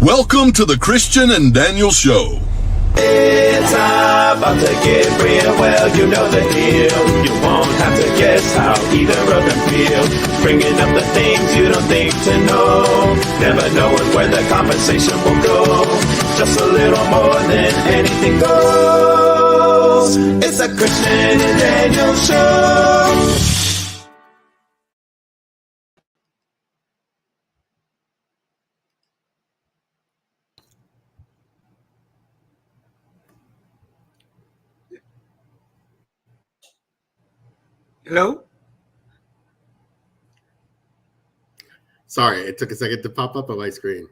Welcome to the Christian and Daniel Show. It's about to get real, well, you know the deal. You won't have to guess how either of them feel. Bringing up the things you don't think to know. Never knowing where the conversation will go. Just a little more than anything goes. It's a Christian and Daniel Show. Hello? Sorry, it took a second to pop up on my screen.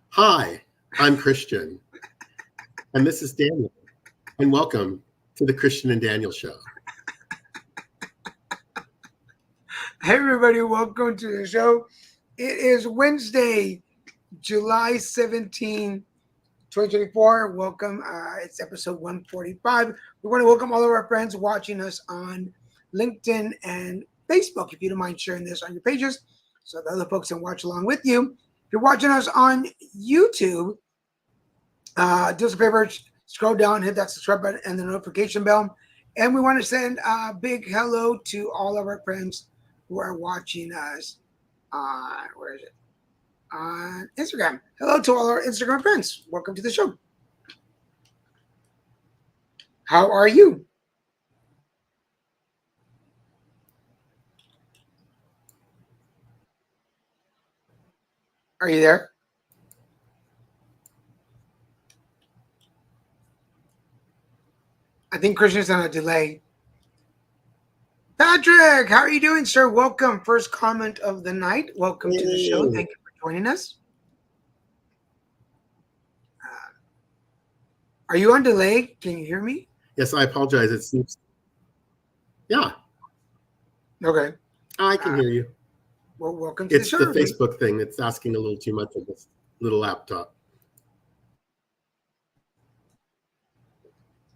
Hi, I'm Christian, and this is Daniel, and welcome to the Christian and Daniel Show. Hey, everybody, welcome to the show. It is Wednesday, July 17, 2024. Welcome. It's episode 145. We want to welcome all of our friends watching us on LinkedIn and Facebook. If you don't mind sharing this on your pages so the other folks can watch along with you. If you're watching us on YouTube, do us a favor, scroll down, hit that subscribe button and the notification bell. And we want to send a big hello to all of our friends who are watching us on, on Instagram. Hello to all our Instagram friends. Welcome to the show. How are you? Are you there? I think Christian's on a delay. Patrick, how are you doing, sir? Welcome. First comment of the night. Welcome to the show. Thank you for joining us. Are you on delay? Can you hear me? Yes, I apologize. It seems. Yeah. Okay. I can hear you. Well, welcome to the show. It's the Facebook thing. It's asking a little too much of this little laptop.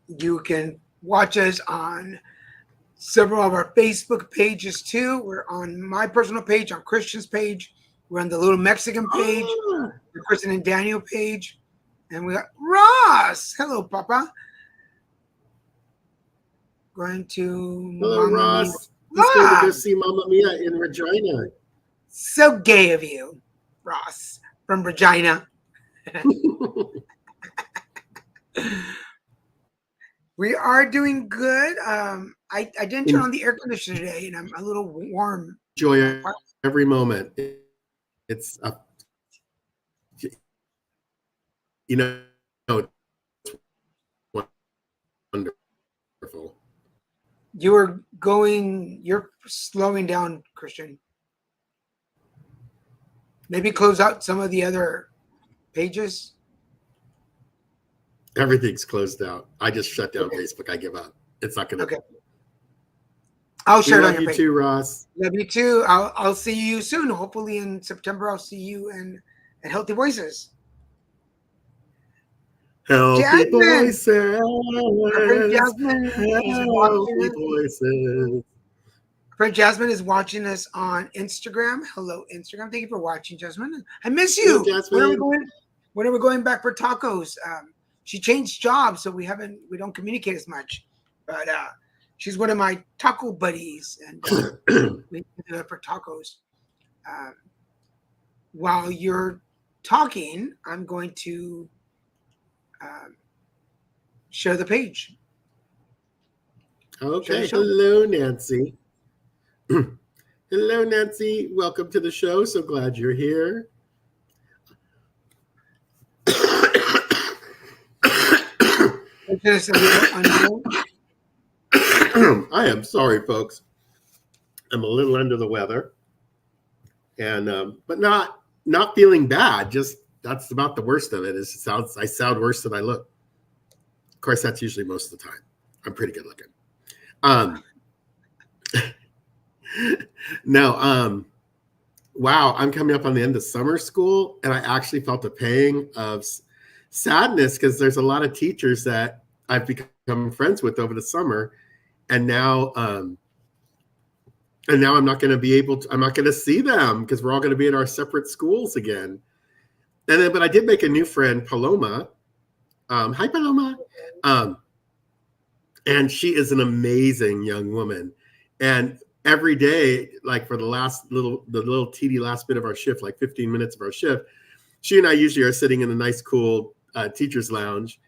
You can watch us on several of our Facebook pages too. We're on my personal page, on Christian's page. We're on the Little Mexican page, the Christian and Daniel page. And we got Ross. Hello, Papa. Going to Hello, Mamma Ross. Mia. Let's go to go see Mamma Mia in Regina. So gay of you, Ross, from Regina. We are doing good. I didn't turn on the air conditioner today, and I'm a little warm. Enjoy every moment. It's it's wonderful. You're slowing down, Christian. Maybe close out some of the other pages. Everything's closed out. I just shut down Okay. Facebook. I give up. It's not going to. Okay. I'll share it on Love your you page. too, Ross. Love you too. I'll see you soon. Hopefully in September, I'll see you at Healthy Voices. Healthy Jasmine. voices. Our friend Jasmine is Healthy watching us. voices. Our friend Jasmine is watching us on Instagram. Hello, Instagram. Thank you for watching, Jasmine. I miss you. Hello, Jasmine. When are we going back for tacos? She changed jobs, so we don't communicate as much. But she's one of my taco buddies, and we do it for tacos. While you're talking, I'm going to share the page. Okay. Sure. Hello, Nancy. Hello, Nancy. Welcome to the show. So glad you're here. I am sorry, folks. I'm a little under the weather, and but not feeling bad. Just that's about the worst of it. I sound worse than I look. Of course, that's usually most of the time. I'm pretty good looking. No. Wow, I'm coming up on the end of summer school, and I actually felt a pang of sadness because there's a lot of teachers that I've become friends with over the summer, and now I'm not going to be able to. I'm not going to see them because we're all going to be at our separate schools again. And then, but I did make a new friend, Paloma. Hi, Paloma. And she is an amazing young woman. And every day, like for the little teeny last bit of our shift, like 15 minutes of our shift, she and I usually are sitting in a nice, cool teacher's lounge.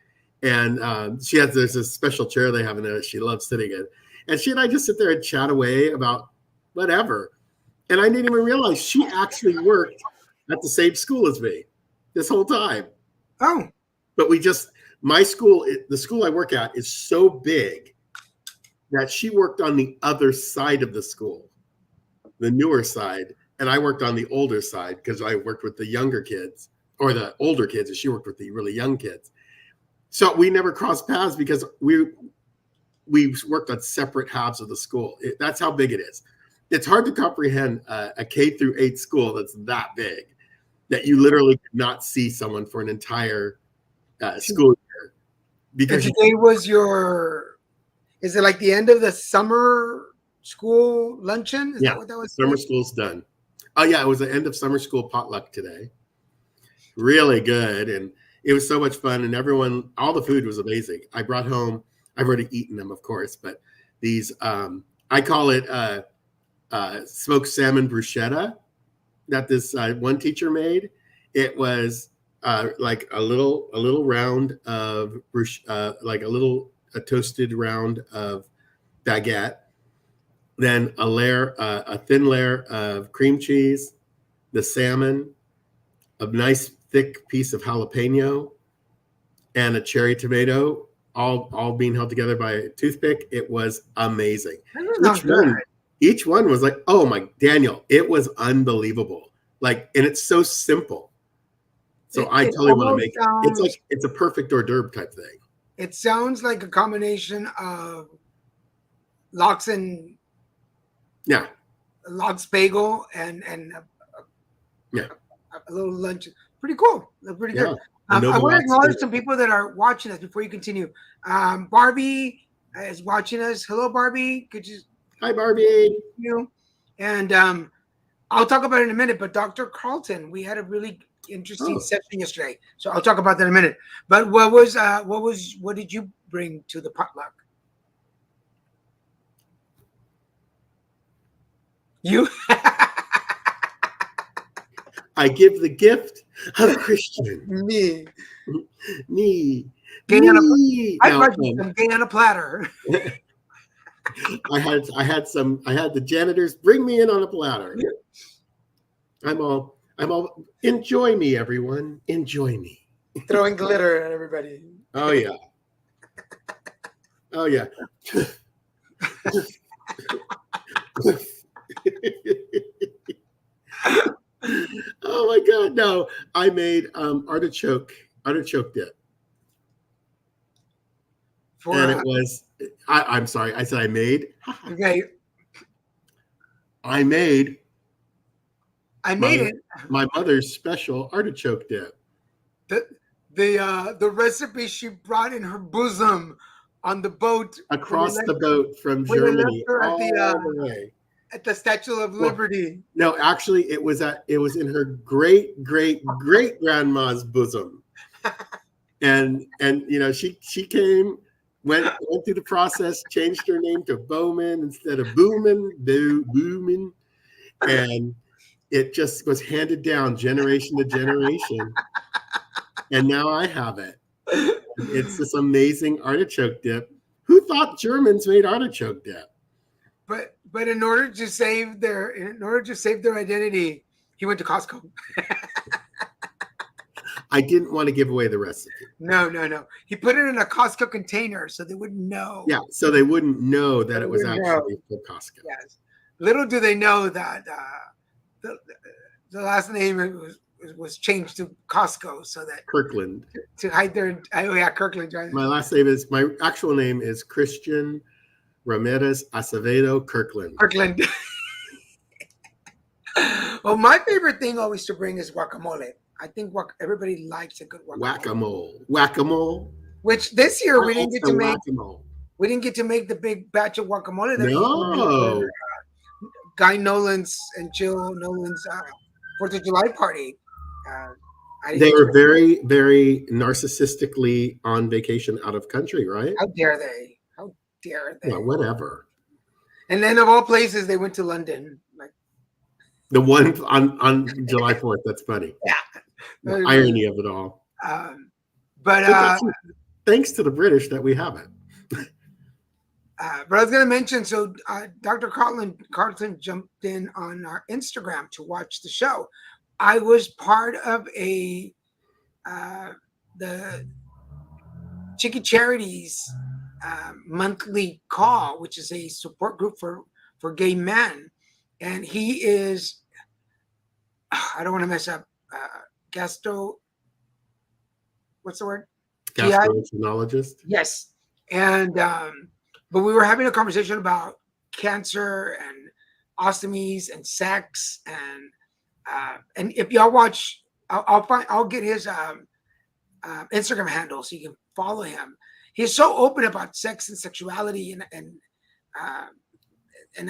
And there's a special chair they have in there that she loves sitting in. And she and I just sit there and chat away about whatever. And I didn't even realize she actually worked at the same school as me this whole time. Oh. But my school, the school I work at is so big that she worked on the other side of the school, the newer side. And I worked on the older side because I worked with the younger kids or the older kids, and she worked with the really young kids. So we never crossed paths because we worked on separate halves of the school. That's how big it is. It's hard to comprehend a K through 8 school that's that big, that you literally could not see someone for an entire school year. Because and today was is it like the end of the summer school luncheon? Is that what that was? Summer school's done. Oh yeah, it was the end of summer school potluck today. Really good. And it was so much fun. And all the food was amazing. I brought home, I've already eaten them, of course, but these, I call it smoked salmon bruschetta that this one teacher made. It was like a little round of like a toasted round of baguette, then a thin layer of cream cheese, the salmon, a nice thick piece of jalapeno, and a cherry tomato, all being held together by a toothpick. It was amazing. Each one was like, oh my, Daniel, it was unbelievable. Like, and it's so simple. So I totally want to make it. It's a perfect hors d'oeuvre type thing. It sounds like a combination of lox bagel and a little lunch. Pretty cool. Pretty good. I want to acknowledge some people that are watching us before you continue. Barbie is watching us. Hello, Barbie. Hi, Barbie. And I'll talk about it in a minute. But Dr. Carlton, we had a really interesting session yesterday, so I'll talk about that in a minute. But what did you bring to the potluck? You. I give the gift of Christian. Me. I brought you some gay on a platter. I had the janitors bring me in on a platter. I'm all, enjoy me, everyone. Enjoy me. Throwing glitter at everybody. Oh yeah. Oh yeah. Oh my God, no. I made artichoke dip. And it was, I'm sorry, I said I made. Okay. I made it. My mother's special artichoke dip. The recipe she brought in her bosom on the boat. Across the boat from Germany. All the way. At the Statue of Liberty. No, actually, it was in her great grandma's bosom, and she came, went through the process, changed her name to Bowman instead of Booman, and it just was handed down generation to generation, and now I have it. It's this amazing artichoke dip. Who thought Germans made artichoke dip? But in order to save their identity, he went to Costco. I didn't want to give away the recipe. No. He put it in a Costco container so they wouldn't know. Yeah, so they wouldn't know that it was actually for Costco. Yes. Little do they know that the last name was changed to Costco so that Kirkland to hide their Kirkland. Right? My actual name is Christian Ramirez Acevedo Kirkland. Well, my favorite thing always to bring is guacamole. I think everybody likes a good guacamole. Whack-a-mole. Which this year we didn't get to make. We didn't get to make the big batch of guacamole. No. Guy Nolan's and Jill Nolan's 4th of July party. They were very, very narcissistically on vacation out of country, right? How dare they? How dare they? Yeah, whatever. And then of all places, they went to London. Like, The one on July 4th. That's funny. yeah. The irony of it all. But Thanks to the British that we have it. But I was going to mention, so Dr. Carlton jumped in on our Instagram to watch the show. I was part of the Chicky Charities monthly call, which is a support group for gay men. And he is, I don't want to mess up, what's the word? Gastroenterologist. Yes. And, but we were having a conversation about cancer and ostomies and sex. And if y'all watch, I'll get his Instagram handle so you can follow him. He's so open about sex and sexuality and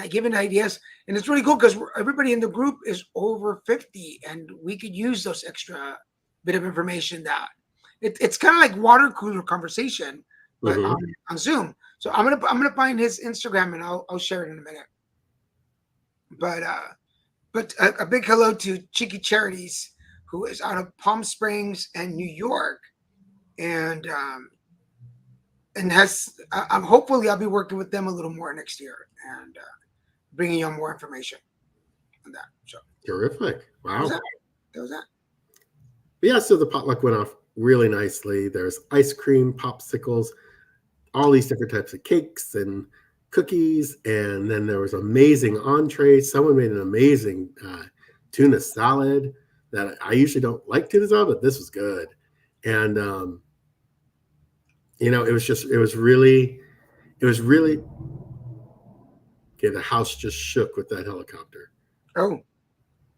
giving ideas. And it's really cool because everybody in the group is over 50 and we could use those extra bit of information that it's kind of like water cooler conversation, but on Zoom. So I'm gonna find his Instagram and I'll share it in a minute. But a big hello to Chicky Charities, who is out of Palm Springs and New York, and hopefully I'll be working with them a little more next year and bringing you more information on that. So terrific! Wow, that was that. Yeah, so the potluck went off really nicely. There's ice cream, popsicles, all these different types of cakes and cookies, and then there was amazing entrees. Someone made an amazing tuna salad that I usually don't like tuna salad, but this was good. And it was really okay. The house just shook with that helicopter. Oh,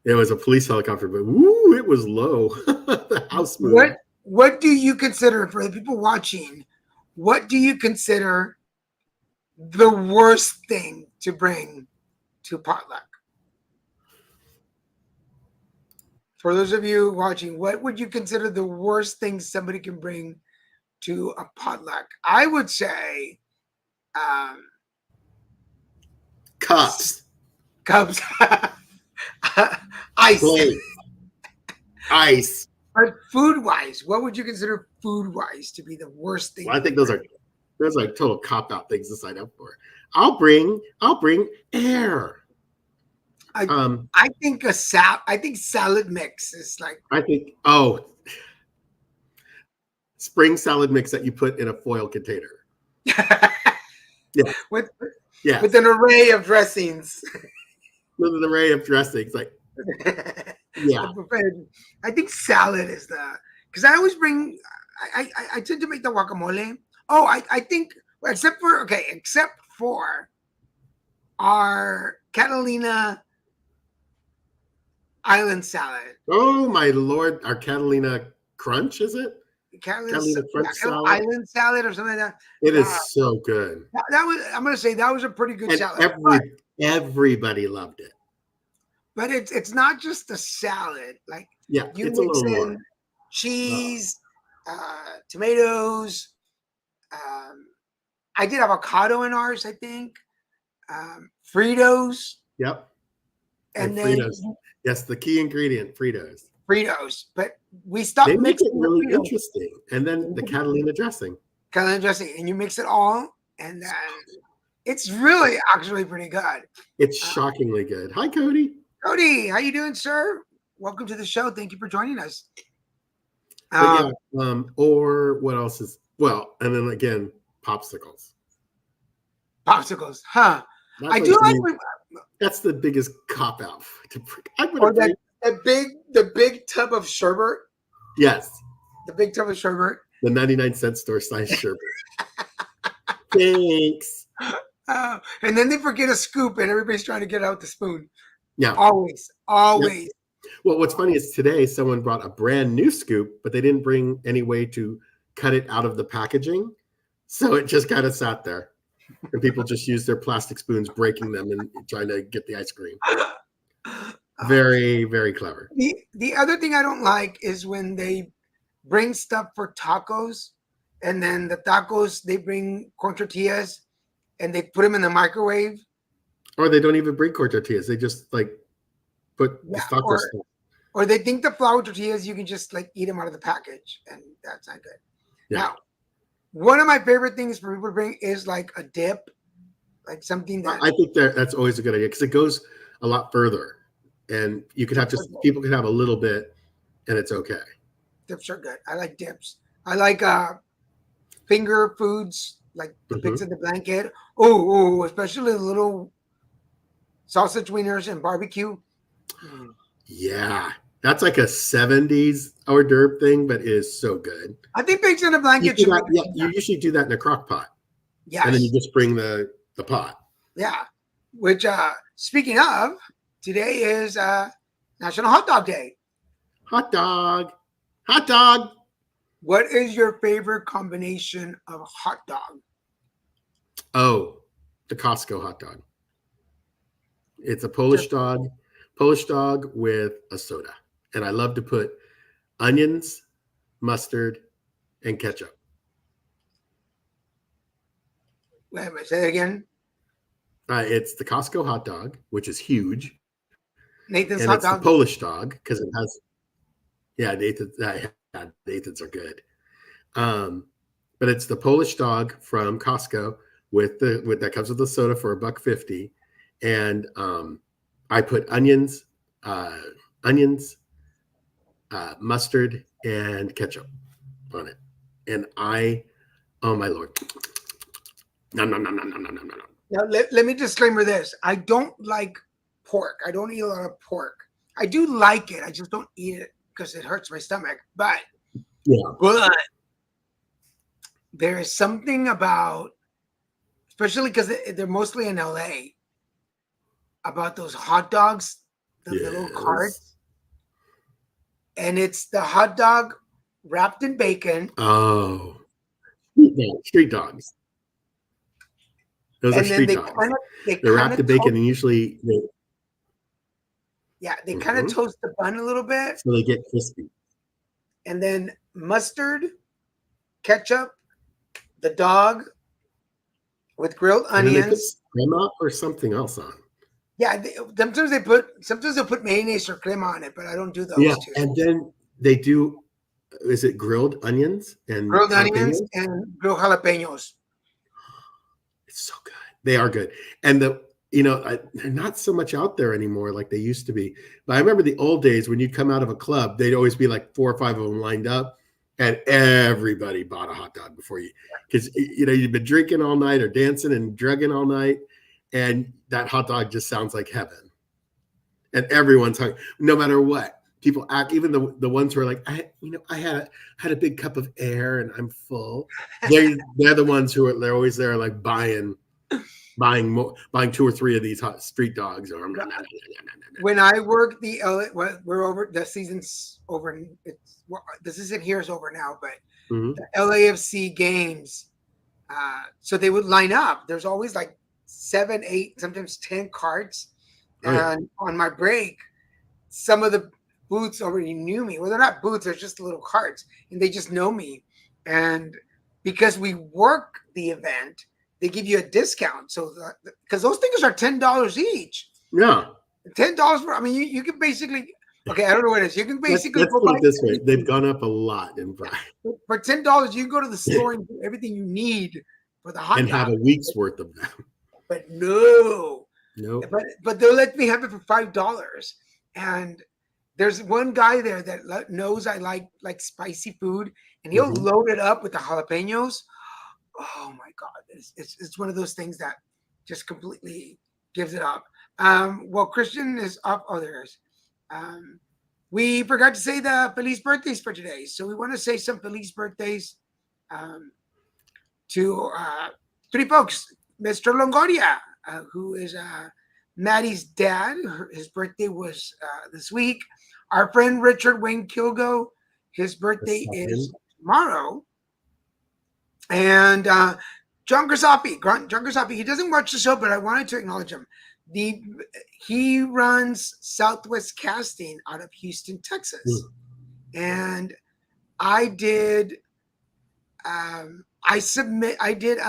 it was a police helicopter, but woo, it was low. The house moved. What do you consider, for the people watching, what do you consider the worst thing to bring to potluck? For those of you watching, what would you consider the worst thing somebody can bring to a potluck? I would say cups. Ice. Ice. But food-wise, what would you consider food-wise to be the worst thing? Well, I think those are total cop-out things to sign up for. I'll bring air. I think salad mix is like. I think spring salad mix that you put in a foil container. Yeah. With an array of dressings. With an array of dressings, like. Yeah. I think salad is because I always bring. I tend to make the guacamole. Oh, I think except for our Catalina Island salad. Oh my Lord, our Catalina Crunch, is it? Catalina Crunch salad, Island salad, or something like that. It is so good. I'm gonna say that was a pretty good salad. Everybody loved it. But it's not just a salad. Like you mix a little in more. Cheese, tomatoes. I did avocado in ours, I think. Fritos. Yep. And then Fritos. Yes, the key ingredient, Fritos. But we stopped. They make it really interesting. And then the Catalina dressing. And you mix it all, and then it's really actually pretty good. It's shockingly good. Hi, Cody. Cody, how you doing, sir? Welcome to the show. Thank you for joining us. Or what else is and then again, popsicles. Popsicles, huh? I do like. That's the biggest cop out. The big tub of sherbet. Yes. The big tub of sherbet. The 99-cent store size sherbet. Thanks. And then they forget a scoop, and everybody's trying to get out the spoon. Yeah. Always. Yep. Well, what's funny is today someone brought a brand new scoop, but they didn't bring any way to cut it out of the packaging. So it just kind of sat there. And people just use their plastic spoons, breaking them and trying to get the ice cream. Very, very clever. The other thing I don't like is when they bring stuff for tacos, and then the tacos they bring corn tortillas, and they put them in the microwave. Or they don't even bring corn tortillas. They just like put the Yeah, taco stuff. or they think the flour tortillas you can just like eat them out of the package, and that's not good. Yeah. Now, one of my favorite things for people to bring is like a dip, like something that I think that's always a good idea because it goes a lot further, and you could have people could have a little bit, and it's okay. dips are good. I like dips. I like finger foods like the pigs in the blanket. Oh, especially the little sausage wieners and barbecue. Yeah, that's like a 70s hors d'oeuvre thing, but it is so good. I think pigs in the blanket. You usually do that in a crock pot. Yes. And then you just bring the pot. Yeah. Which, speaking of, today is National Hot Dog Day. Hot dog. Hot dog. What is your favorite combination of hot dog? Oh, the Costco hot dog. It's a Polish dog with a soda. And I love to put onions, mustard, and ketchup. Wait a minute, say that again. It's the Costco hot dog, which is huge. Nathan's and hot it's dog. the Polish dog because it has, Nathan's are good. But it's the Polish dog from Costco with that comes with the soda for $1.50, and I put onions, mustard, and ketchup on it, and oh my Lord, nom nom nom nom nom nom nom nom. Now, let me disclaimer this. I don't like pork. I don't eat a lot of pork. I do like it. I just don't eat it because it hurts my stomach. But there is something about, especially because they're mostly in LA, about those hot dogs, the little carts. And it's the hot dog wrapped in bacon. Oh, street dogs. Those are street dogs. They're wrapped in bacon, and usually they kind of toast the bun a little bit, so they get crispy. And then mustard, ketchup, the dog with grilled onions, crema or something else on. Yeah, sometimes they'll put mayonnaise or crema on it, but I don't do those. Yeah, and then they do. Is it grilled onions and grilled onions and grilled jalapenos? It's so good. They are good, and they're not so much out there anymore like they used to be. But I remember the old days when you'd come out of a club, they'd always be like 4 or 5 of them lined up, and everybody bought a hot dog before you, because you've been drinking all night or dancing and drugging all night, and that hot dog just sounds like heaven. And everyone's hungry, no matter what. People act, even the ones who are like, I had a big cup of air and I'm full. They're the ones they're always there like buying 2 or 3 of these hot street dogs. Or when I worked the we're over, the season's over. The season here is over now, but the LAFC games. So they would line up. There's always like 7, 8, sometimes 10 carts, and on my break, some of the booths already knew me. Well, they're not booths; they're just little carts, and they just know me. And because we work the event, they give you a discount. So because those things are $10 each. Yeah, $10 for. I mean, you can basically. Okay, I don't know what it is. You can basically let's put it this way: they've gone up a lot in price. For $10, you can go to the store and do everything you need for the hot dog. And have a week's worth of them. But no. But they'll let me have it for $5. And there's one guy there that knows I like spicy food, and he'll load it up with the jalapenos. Oh my God, it's one of those things that just completely gives it up. Well, Christian is up. Oh, there is. We forgot to say the Feliz birthdays for today, so we want to say some Feliz birthdays to 3 folks. Mr. Longoria, who is Maddie's dad. His birthday was this week. Our friend Richard Wayne Kilgo, his birthday is tomorrow. And John Grisapi, he doesn't watch the show, but I wanted to acknowledge him. he runs Southwest Casting out of Houston, Texas, and I did. I did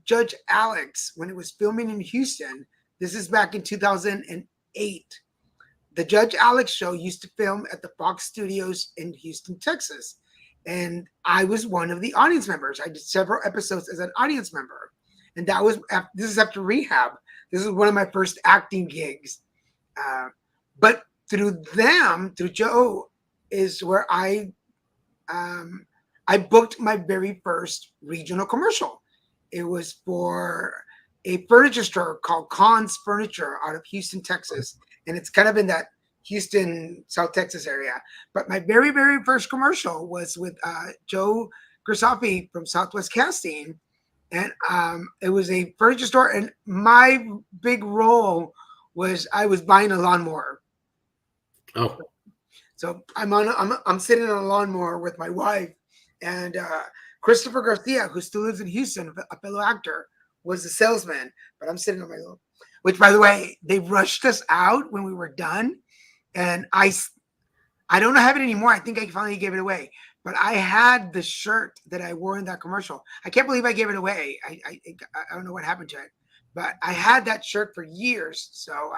Judge Alex when it was filming in Houston. This is back in 2008. The Judge Alex show used to film at the Fox Studios in Houston, Texas. And I was one of the audience members. I did several episodes as an audience member. And this is after rehab. This is one of my first acting gigs. But through Joe, is where I booked my very first regional commercial. It was for a furniture store called Kahn's Furniture out of Houston, Texas. And it's kind of in that Houston, South Texas area. But my very, very first commercial was with Joe Grisafi from Southwest Casting. And it was a furniture store. And my big role was I was buying a lawnmower. Oh. So I'm sitting on a lawnmower with my wife. And Christopher Garcia, who still lives in Houston, a fellow actor, was the salesman. But I'm sitting on my little, which, by the way, they rushed us out when we were done. And I don't have it anymore. I think I finally gave it away. But I had the shirt that I wore in that commercial. I can't believe I gave it away. I don't know what happened to it. But I had that shirt for years. So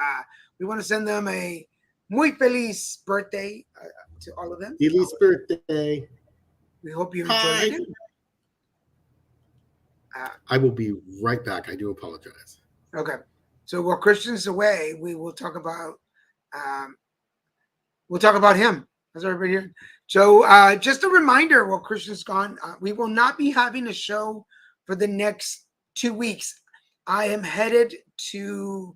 we want to send them a muy feliz birthday to all of them. Feliz birthday. We hope you enjoyed it. I will be right back. I do apologize. Okay. So while Christian's away, we will talk about him. How's everybody here? So just a reminder, while Christian's gone, we will not be having a show for the next 2 weeks. I am headed to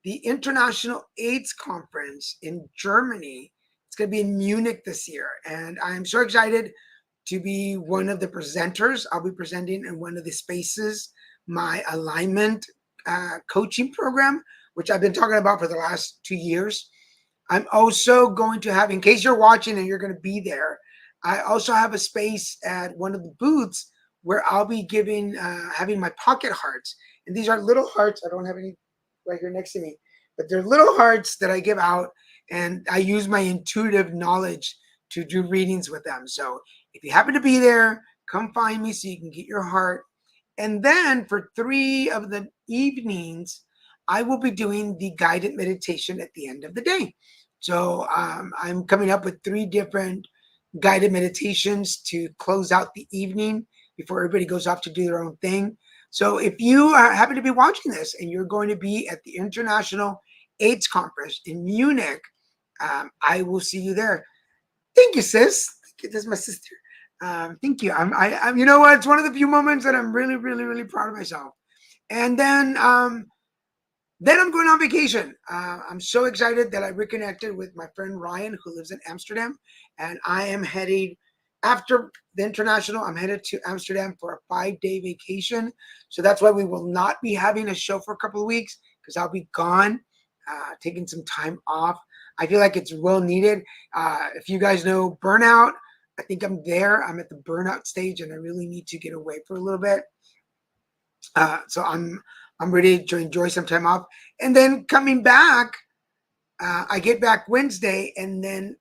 the International AIDS Conference in Germany. It's going to be in Munich this year. And I'm so excited to be one of the presenters. I'll be presenting in one of the spaces, my alignment coaching program, which I've been talking about for the last 2 years. I'm also going to have, in case you're watching and you're going to be there, I also have a space at one of the booths where I'll be having my pocket hearts. And these are little hearts. I don't have any right here next to me, but they're little hearts that I give out, and I use my intuitive knowledge to do readings with them. So if you happen to be there, come find me so you can get your heart. And then for 3 of the evenings, I will be doing the guided meditation at the end of the day. So I'm coming up with 3 different guided meditations to close out the evening before everybody goes off to do their own thing. So if you happen to be watching this and you're going to be at the International AIDS Conference in Munich, I will see you there. Thank you, sis. This is my sister. Thank you. I'm. You know what? It's one of the few moments that I'm really, really, really proud of myself. And then I'm going on vacation. I'm so excited that I reconnected with my friend Ryan, who lives in Amsterdam, and I am headed after the International. I'm headed to Amsterdam for a 5-day vacation. So that's why we will not be having a show for a couple of weeks, because I'll be gone, taking some time off. I feel like it's well needed. If you guys know burnout, I think I'm there. I'm at the burnout stage, and I really need to get away for a little bit. So I'm ready to enjoy some time off. And then coming back, I get back Wednesday, and then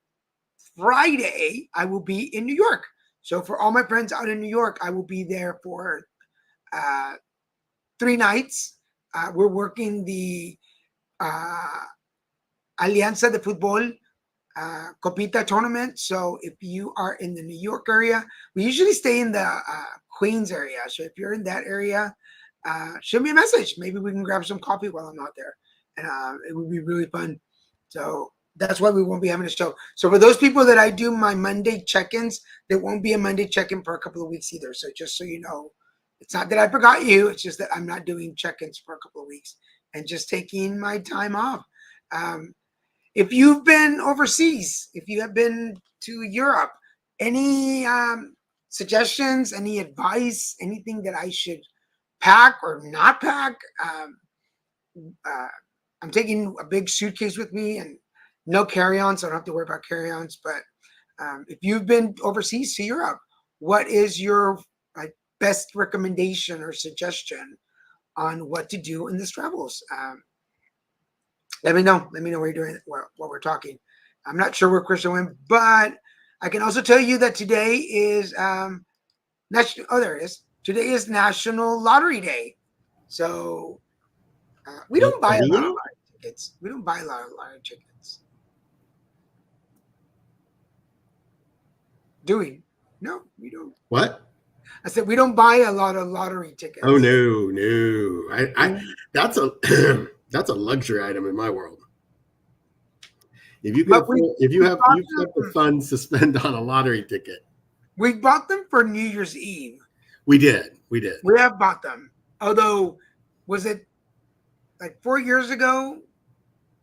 Friday I will be in New York. So for all my friends out in New York, I will be there for 3 nights. We're working the Alianza de Fútbol Copita tournament. So if you are in the New York area, we usually stay in the Queens area. So if you're in that area, shoot me a message. Maybe we can grab some coffee while I'm out there, and it would be really fun. So that's why we won't be having a show. So for those people that I do my Monday check-ins, there won't be a Monday check-in for a couple of weeks either. So just so you know, it's not that I forgot you. It's just that I'm not doing check-ins for a couple of weeks and just taking my time off. If you've been overseas, if you have been to Europe, any suggestions, any advice, anything that I should pack or not pack? I'm taking a big suitcase with me and no carry-on, so I don't have to worry about carry-ons. But if you've been overseas to Europe, what is your best recommendation or suggestion on what to do in this travels? Let me know. Let me know what you're doing, what we're talking. I'm not sure where Christian went, but I can also tell you that today is national. Oh, there it is. Today is National Lottery Day, so we don't buy a lot of lottery tickets. We don't buy a lot of lottery tickets, do we? No, we don't. What? I said we don't buy a lot of lottery tickets. Oh no. I that's a that's a luxury item in my world. If you can, you've got the funds to spend on a lottery ticket. We bought them for New Year's Eve. We did. We have bought them. Although, was it like 4 years ago?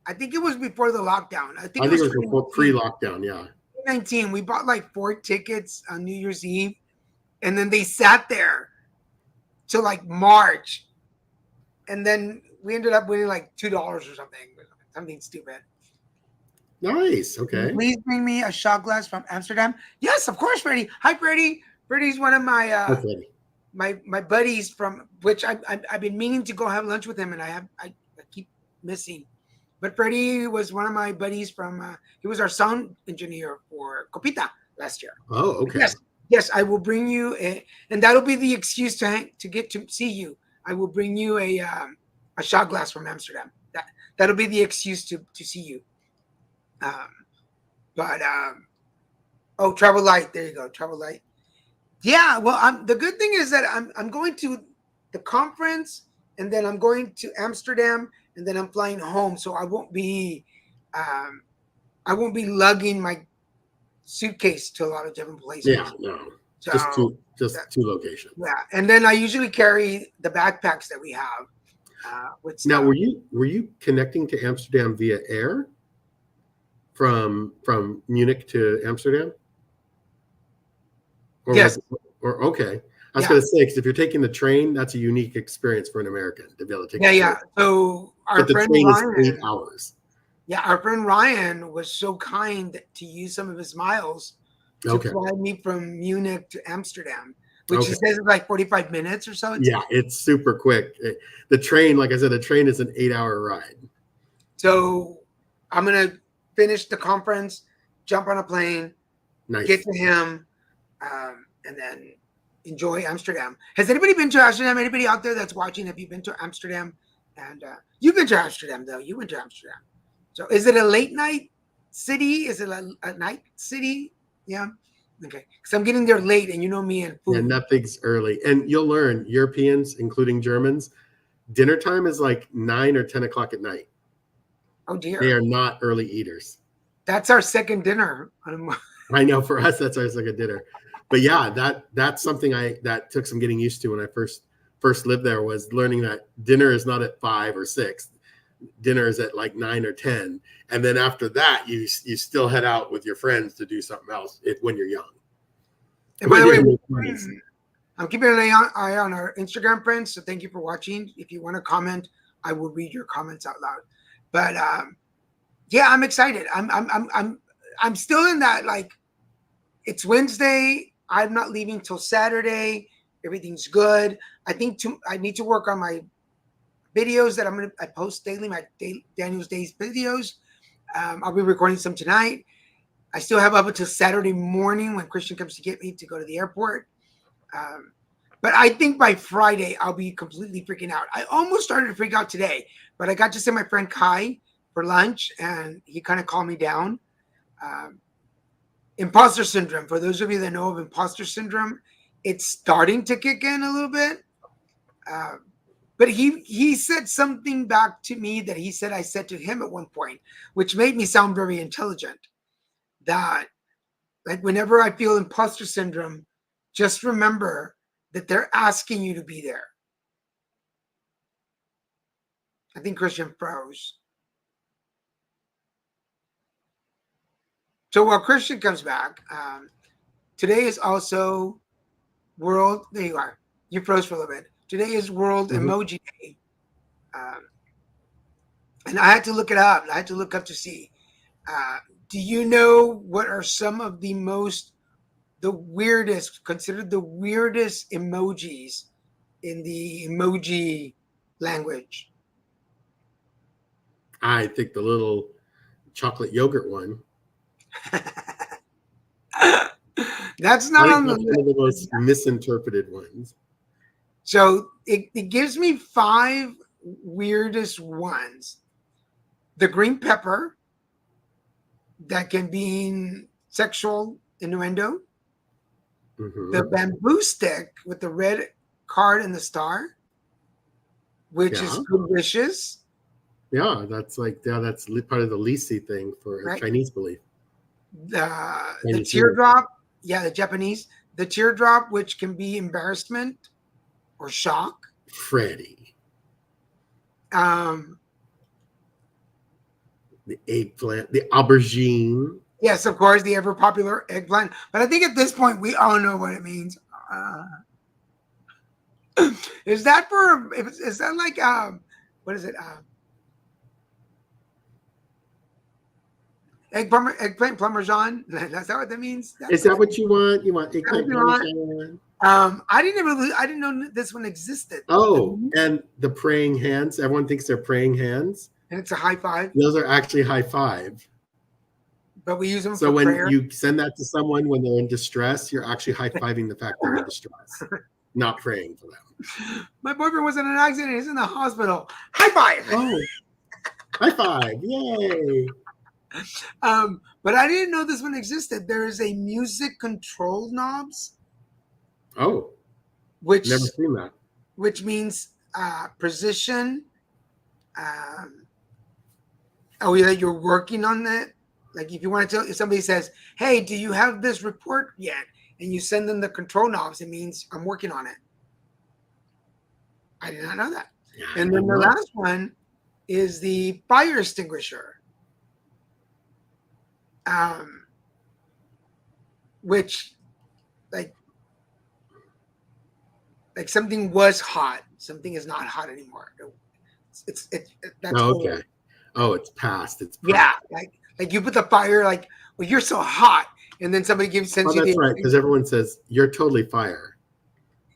I think it was before the lockdown. I think it was before pre-lockdown. Yeah. 2019. We bought like 4 tickets on New Year's Eve, and then they sat there till like March, and then we ended up winning like $2 or something stupid. Nice. Okay. Please bring me a shot glass from Amsterdam. Yes, of course, Freddie. Hi, Freddie. Freddie's one of my my buddies from which I've been meaning to go have lunch with him, and I keep missing. But Freddie was one of my buddies from. He was our sound engineer for Copita last year. Oh, okay. Yes, I will bring you, and that'll be the excuse to get to see you. I will bring you a shot glass from Amsterdam. That'll be the excuse to see you. Travel Light. There you go, Travel Light. Yeah, well, the good thing is that I'm going to the conference, and then I'm going to Amsterdam, and then I'm flying home. So I won't be lugging my suitcase to a lot of different places. Yeah, no, so, just two locations. Yeah, and then I usually carry the backpacks that we have. Now, were you connecting to Amsterdam via air? From Munich to Amsterdam? Yes. Okay. I was going to say, because if you're taking the train, that's a unique experience for an American to be able to take. Yeah. So our friend Ryan, is 8 hours. Yeah, our friend Ryan was so kind to use some of his miles to fly me from Munich to Amsterdam, which he says is like 45 minutes or so. It's super quick. The train, like I said, the train is an 8-hour ride. So I'm gonna finish the conference, jump on a plane, get to him, and then enjoy Amsterdam. Has anybody been to Amsterdam? Anybody out there that's watching? Have you been to Amsterdam? And you've been to Amsterdam, though. You went to Amsterdam. So is it a late night city? Is it a night city? Yeah. Okay. Because I'm getting there late, and you know me and food. Yeah, nothing's early. And you'll learn, Europeans, including Germans, dinner time is like 9 or 10 o'clock at night. Oh, dear. They are not early eaters. That's our second dinner. I know, for us, that's our second dinner. But yeah, that's something that took some getting used to when I first lived there, was learning that dinner is not at 5 or 6. Dinner is at like 9 or 10. And then after that, you still head out with your friends to do something else when you're young. And by the way, I'm keeping an eye on our Instagram friends. So thank you for watching. If you want to comment, I will read your comments out loud. But yeah, I'm excited. I'm still in that, like, it's Wednesday. I'm not leaving till Saturday. Everything's good. I think I need to work on my videos that I post daily, my Daniel's Days videos. I'll be recording some tonight. I still have up until Saturday morning when Christian comes to get me to go to the airport. But I think by Friday, I'll be completely freaking out. I almost started to freak out today, but I got to see my friend Kai for lunch, and he kind of calmed me down. Imposter syndrome. For those of you that know of imposter syndrome, it's starting to kick in a little bit. But he said something back to me that he said I said to him at one point, which made me sound very intelligent. That, like, whenever I feel imposter syndrome, just remember that they're asking you to be there. I think Christian froze. So while Christian comes back, today is also World. There you are. You froze for a little bit. Today is World Emoji Day. And I had to look it up. I had to look up to see. Do you know what are some of the weirdest, considered the weirdest emojis in the emoji language? I think the little chocolate yogurt one. That's I not think on the that's one of the most misinterpreted ones. So it gives me 5 weirdest ones. The green pepper that can be sexual innuendo. Mhm. The bamboo stick with the red card and the star, which is Yeah. good wishes. Yeah, that's part of the Lisi thing for Right. Chinese belief. The Chinese teardrop, yeah, the Japanese. The teardrop, which can be embarrassment or shock. Freddy. Um, The eggplant, the aubergine. yes, of course, the ever popular eggplant. But I think at this point we all know what it means. Is that for? Is that like what is it? Eggplant parmesan. That's that what that means. Is that what you want? You want eggplant What you want. parmesan? I didn't know this one existed. Oh, and the praying hands. Everyone thinks they're praying hands. And it's a high five, Those are actually high five. but we use them So for when prayer. you send that to someone when they're in distress, you're actually high fiving the fact they're in distress, not praying for them. My boyfriend was in an accident. He's in the hospital. High five. Oh, high five! Yay! But I didn't know this one existed. There is a music control knobs, Oh, which never seen that. means precision. Yeah, you're working on it. Like if you want to tell, if somebody says, "Hey, do you have this report yet?" and you send them the control knobs, it means I'm working on it. I did not know that. Yeah, And then the last one is the fire extinguisher, which like something was hot, something is not hot anymore. That's okay. old. Oh, it's past. It's past. Yeah, like you put the fire like, well, you're so hot, and then somebody sends Oh, you that's the right. Because everyone says you're totally fire.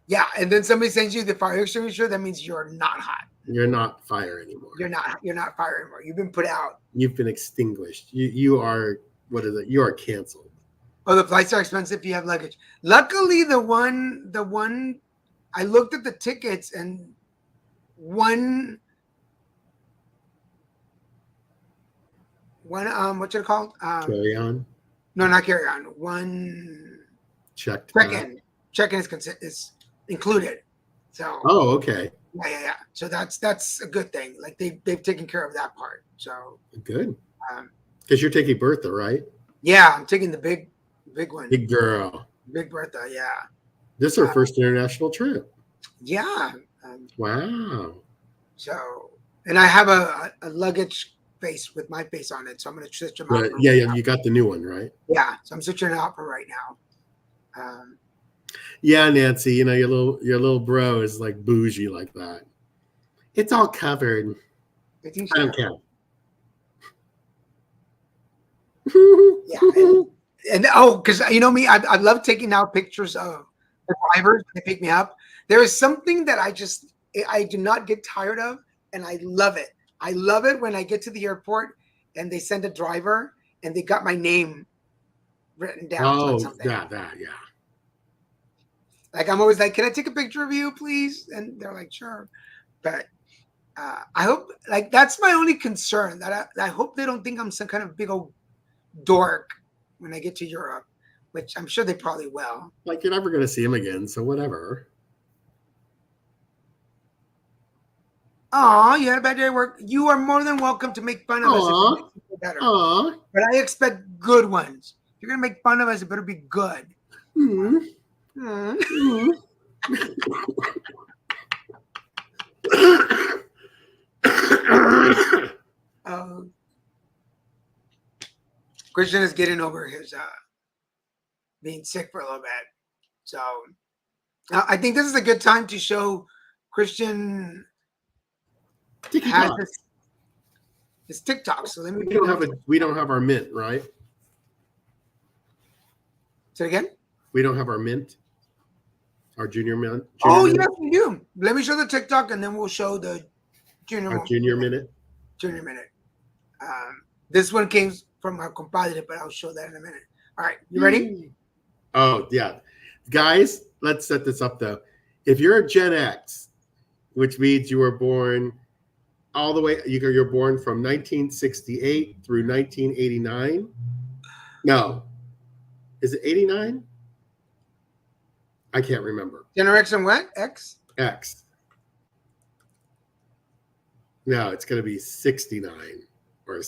yeah, and then somebody sends you the fire extinguisher. That means you're not hot. You're not fire anymore. You're not fire anymore. You've been put out. You've been extinguished. You are, what is it? You are canceled. Oh, the flights are expensive if you have luggage. Luckily, the one I looked at the tickets and one what's it called? Carry on. No, not carry on. One Checked. check-in is included. So Oh, okay. yeah. So that's a good thing. Like they've taken care of that part. So Good. um, Because you're taking Bertha, right? yeah, I'm taking the big one. Big girl. Big Bertha, yeah. This is her first international trip. Yeah. Wow. So, and I have a luggage face with my face on it, so I'm going to switch them out. But yeah, you got the new one, right? Yeah, so I'm switching it out for right now. Yeah, Nancy, your little bro is like bougie like that. It's all covered. I think I don't care. Yeah, and because you know me, I love taking out pictures of the drivers when they pick me up. There is something that I do not get tired of, and I love it. I love it when I get to the airport and they send a driver and they got my name written down. Oh, on something. yeah. Like I'm always like, can I take a picture of you, please? And they're like, sure. But I hope, like, that's my only concern. That I hope they don't think I'm some kind of big old dork when I get to Europe, which I'm sure they probably will. Like you're never going to see him again, so whatever. Oh, you had a bad day at work. You are more than welcome to make fun of us. If it makes you feel better. Aw. But I expect good ones. If you're gonna make fun of us, it better be good. Hmm. Hmm. Christian is getting over his being sick for a little bit. So I think this is a good time to show Christian has his TikTok. So let me We don't have our mint, right? say it again. We don't have our mint. Our junior mint. Oh, minute? yes, we do. Let me show the TikTok and then we'll show the junior Our junior minute. Junior minute. This one came from our compadre, but I'll show that in a minute. All right, you ready? Oh, yeah. Guys, let's set this up, though. If you're a Gen X, which means you were born all the way, you're born from 1968 through 1989. No. Is it 89? I can't remember. Gen X and what? X? X. No, it's going to be 69. Or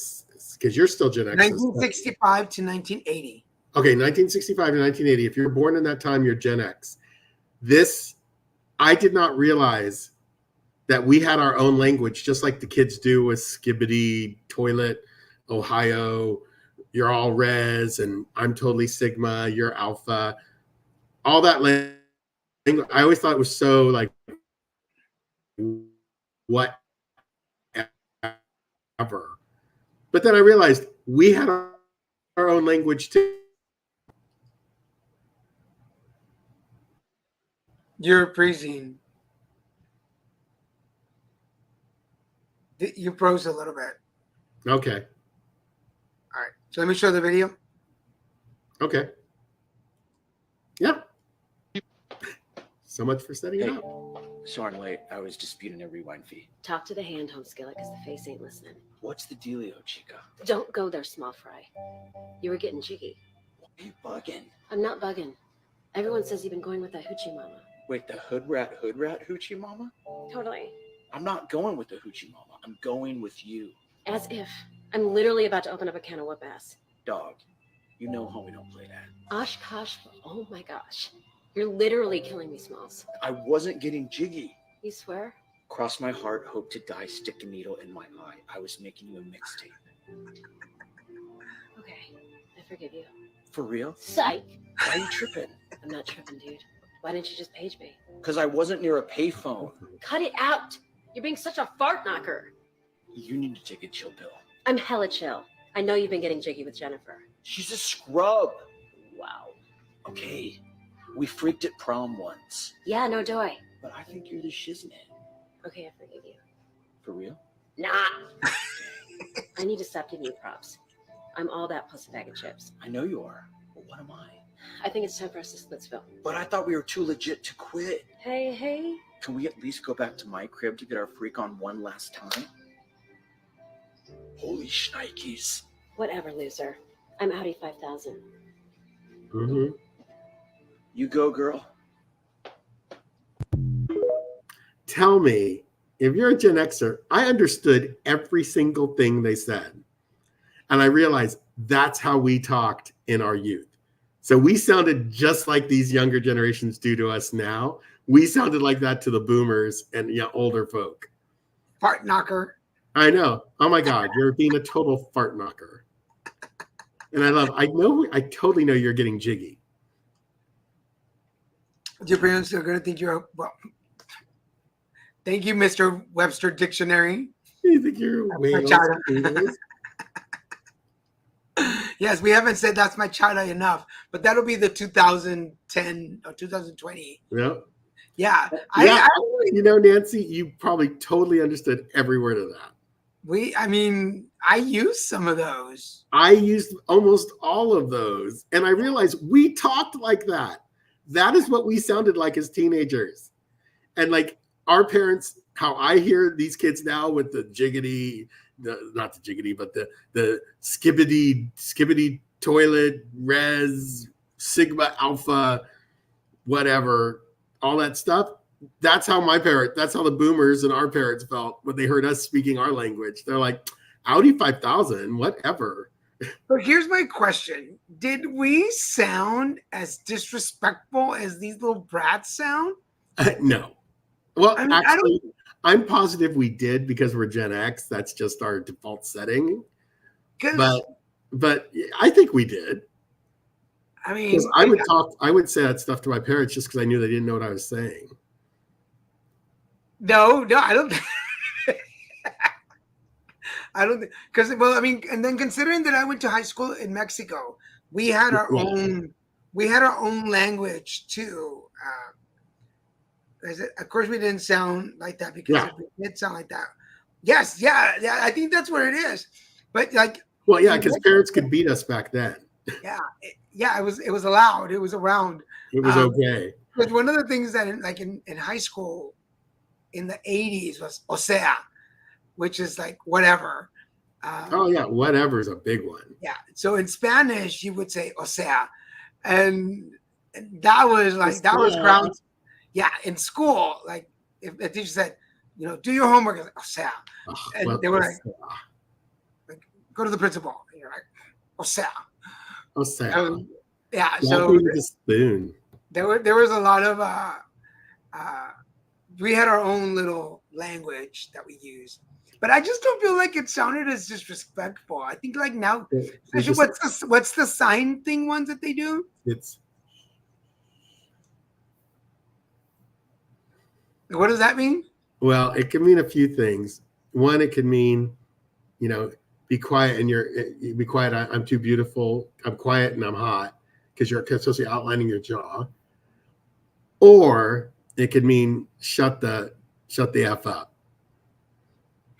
because you're still Gen X. 1965 to 1980. Okay, 1965 to 1980. If you're born in that time, you're Gen X. This, I did not realize that we had our own language, just like the kids do with Skibbity, Toilet, Ohio, you're all res, and I'm totally Sigma, you're Alpha. All that language, I always thought it was so like, whatever. But then I realized we had our own language too. You're freezing. You froze a little bit. Okay. All right. So let me show the video. Okay. Yeah. So much for setting it up. Sorry I'm late. I was disputing a rewind fee. Talk to the hand, home skillet, because the face ain't listening. What's the dealio, chica? Don't go there, small fry. You were getting jiggy. Why are you bugging? I'm not bugging. Everyone says you've been going with that hoochie mama. Wait, the hood rat hoochie mama? Totally. I'm not going with the hoochie mama. I'm going with you. As if. I'm literally about to open up a can of whoop ass. Dog, you know homie don't play that. Oshkosh, oh my gosh. You're literally killing me, Smalls. I wasn't getting jiggy. You swear? Cross my heart, hope to die, stick a needle in my eye. I was making you a mixtape. Okay, I forgive you. For real? Psych! Why are you tripping? I'm not tripping, dude. Why didn't you just page me? Because I wasn't near a payphone. Cut it out! You're being such a fart knocker. You need to take a chill pill. I'm hella chill. I know you've been getting jiggy with Jennifer. She's a scrub. Wow. Okay, we freaked at prom once. Yeah, no joy. But I think you're the shiznit. Okay, I forgive you. For real? Nah. I need to stop giving you props. I'm all that plus a bag of chips. I know you are. But what am I? I think it's time for us to Splitsville. But I thought we were too legit to quit. Hey. Can we at least go back to my crib to get our freak on one last time? Holy shnikes. Whatever, loser. I'm Audi 5000. Mm-hmm. You go, girl. Tell me, if you're a Gen Xer, I understood every single thing they said. And I realized that's how we talked in our youth. So we sounded just like these younger generations do to us now. We sounded like that to the boomers and older folk. Fart knocker. I know. Oh my God, you're being a total fart knocker. And I totally know you're getting jiggy. Your parents are going to think you're, well, thank you, Mr. Webster Dictionary. You think you're way Yes, we haven't said that's my chata enough, but that'll be the 2010 or 2020. Yep. Yeah. Nancy, you probably totally understood every word of that. I used some of those. I used almost all of those. And I realized we talked like that. That is what we sounded like as teenagers. And like our parents, how I hear these kids now with the jiggity, not the jiggity, but the skibbity toilet, res, Sigma, Alpha, whatever, all that stuff. That's how the boomers and our parents felt when they heard us speaking our language. They're like, Audi 5000, whatever. But here's my question. Did we sound as disrespectful as these little brats sound? No. Well, I'm positive we did because we're Gen X. That's just our default setting. But I think we did. I would say that stuff to my parents just because I knew they didn't know what I was saying. No, I don't. I don't think because and then considering that I went to high school in Mexico, we had our own language too. Of course, we didn't sound like that because if we did sound like that. Yes, yeah, I think that's what it is. But like, Well, yeah, because parents could beat us back then. yeah, it was allowed. It was around. It was okay. But one of the things that in high school in the 80s was o sea, which is like whatever. Oh yeah, whatever is a big one. Yeah. So in Spanish, you would say o sea, and that was like that was ground. Yeah, in school, like if a teacher said, you know, do your homework, like, o sea, and Well, they were like, go to the principal, and you're like, o sea. Yeah. So with a spoon. there was a lot of we had our own little language that we used, but I just don't feel like it sounded as disrespectful. I think like now, especially what's the sign thing ones that they do? It's What does that mean? well, it can mean a few things. One, it could mean, you know, be quiet and be quiet. I'm too beautiful. I'm quiet and I'm hot, because you're supposed to be outlining your jaw. Or it could mean shut the F up.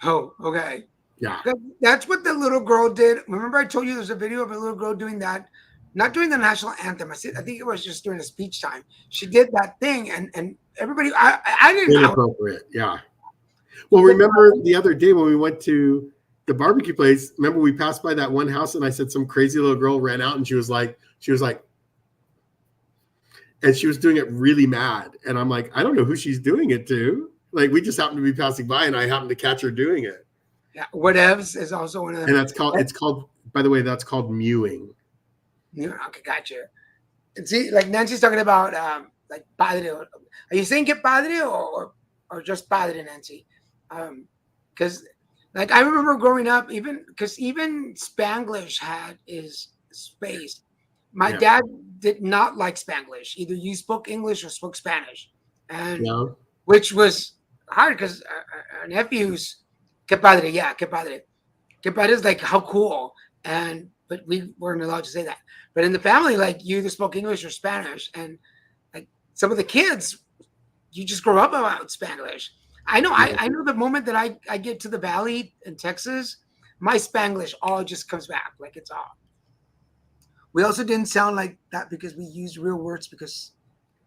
Oh, okay. Yeah. That's what the little girl did. Remember I told you there's a video of a little girl doing that, not doing the national anthem. I think it was just during a speech time. She did that thing and everybody, I didn't know. Inappropriate, yeah. Well, remember the other day when we went to the barbecue place, remember we passed by that one house and I said some crazy little girl ran out and she was like, and she was doing it really mad. And I'm like, I don't know who she's doing it to. Like, we just happened to be passing by and I happened to catch her doing it. Yeah, whatevs is also one of them. And it's called, by the way, that's called mewing. Yeah, okay, gotcha. And see, like Nancy's talking about like padre. Are you saying que padre or just padre, Nancy? Because like I remember growing up, even Spanglish had is space. My dad did not like Spanglish. Either you spoke English or spoke Spanish, and which was hard because our nephews, que padre, yeah, que padre. Que padre is like how cool, but we weren't allowed to say that. But in the family, like you either spoke English or Spanish, and like some of the kids, you just grow up about Spanglish. I know. I know the moment that I get to the Valley in Texas, my Spanglish all just comes back like it's all. We also didn't sound like that because we used real words because.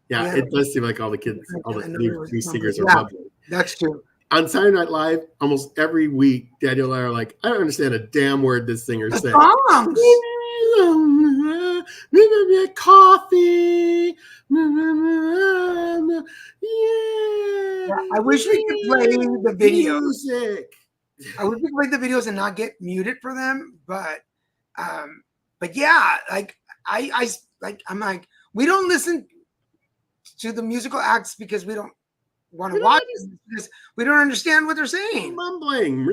Yeah, it does seem like all the kids, all the new singers are bubbly. That's true. On Saturday Night Live, almost every week, Daniel and I are like, I don't understand a damn word this singer says. Coffee. Yeah, I wish we could play the videos. Music. I wish we could play the videos and not get muted for them, but yeah, like I'm like, we don't listen to the musical acts because we don't want to watch it because we don't understand what they're saying. Mumbling.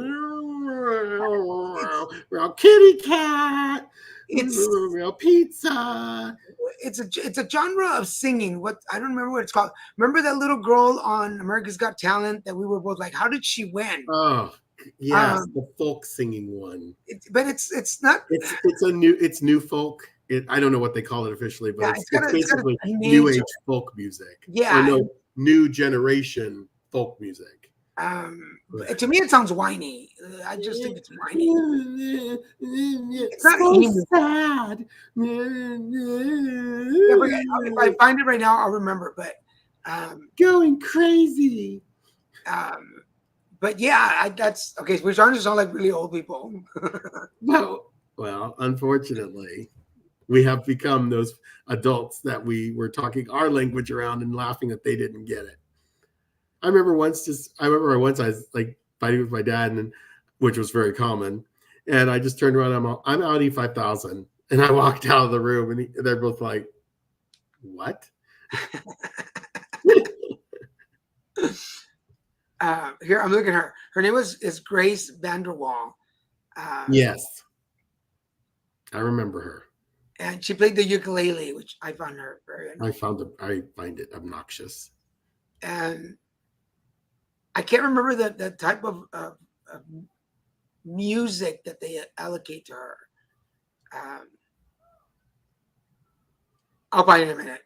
Real kitty cat. It's real pizza. It's a genre of singing. What I don't remember what it's called. Remember that little girl on America's Got Talent that we were both like, how did she win? Oh, yes, the folk singing one. But it's not. It's new folk. I don't know what they call it officially, but it's basically new age folk music. Yeah, or no, new generation folk music. To me, it sounds whiny. I just think it's whiny. It's not so sad. Yeah, if I find it right now, I'll remember. But going crazy. But yeah, that's okay. We're starting to sound like really old people. Well, unfortunately, we have become those adults that we were talking our language around and laughing that they didn't get it. I remember once I was like fighting with my dad, which was very common. And I just turned around. I'm Audi 5000, and I walked out of the room, and they're both like, "What?" Here I'm looking at her. Her name is Grace Vanderwall. Yes, I remember her. And she played the ukulele, which I found her very. I find it obnoxious. And I can't remember the type of music that they allocate to her. I'll find it in a minute.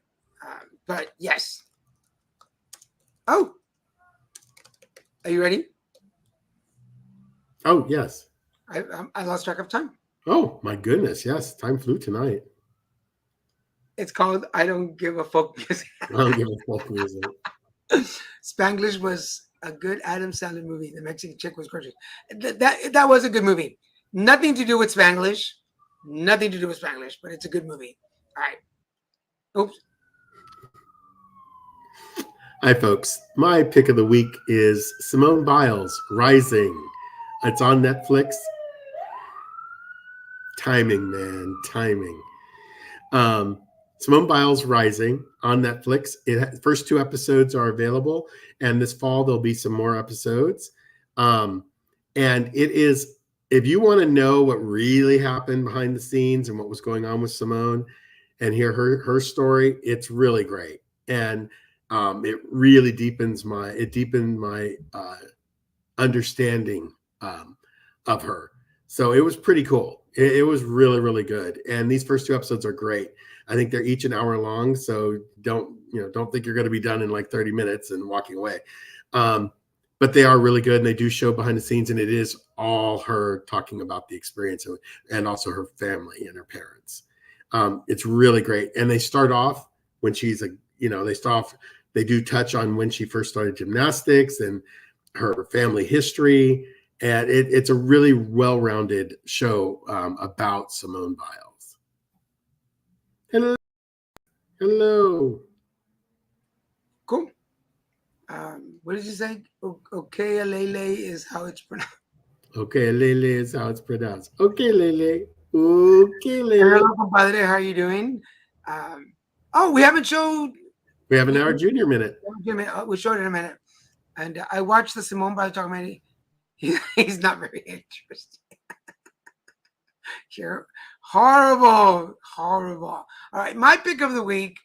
But yes. Oh, are you ready? Oh, yes. I lost track of time. Oh my goodness! Yes, time flew tonight. It's called I Don't Give a Folk Music. I don't give a folk music. Spanglish was a good Adam Sandler movie. The Mexican chick was gorgeous. That was a good movie. Nothing to do with Spanglish. Nothing to do with Spanglish, but it's a good movie. All right. Oops. Hi, folks. My pick of the week is Simone Biles, Rising. It's on Netflix. Timing, man, timing. Simone Biles, Rising on Netflix. First 2 episodes are available, and this fall there'll be some more episodes. And it is, if you want to know what really happened behind the scenes and what was going on with Simone and hear her story, it's really great. And it really deepened my understanding of her. So it was pretty cool. It was really, really good. And these first 2 episodes are great. I think they're each an hour long. So don't think you're going to be done in like 30 minutes and walking away. But they are really good, and they do show behind the scenes, and it is all her talking about the experience and also her family and her parents. It's really great. And they start off when she's they do touch on when she first started gymnastics and her family history. And it's a really well-rounded show about Simone Biles. Hello. Hello. Cool. What did you say? Okay, Lele is how it's pronounced. Okay, Lele is how it's pronounced. Okay, Lele. Okay, Lele. Hello, compadre. How are you doing? We haven't showed. We have an hour junior minute. We showed it in a minute. And I watched the Simone Biles documentary. He's not very interested. Sure. Horrible. All right. My pick of the week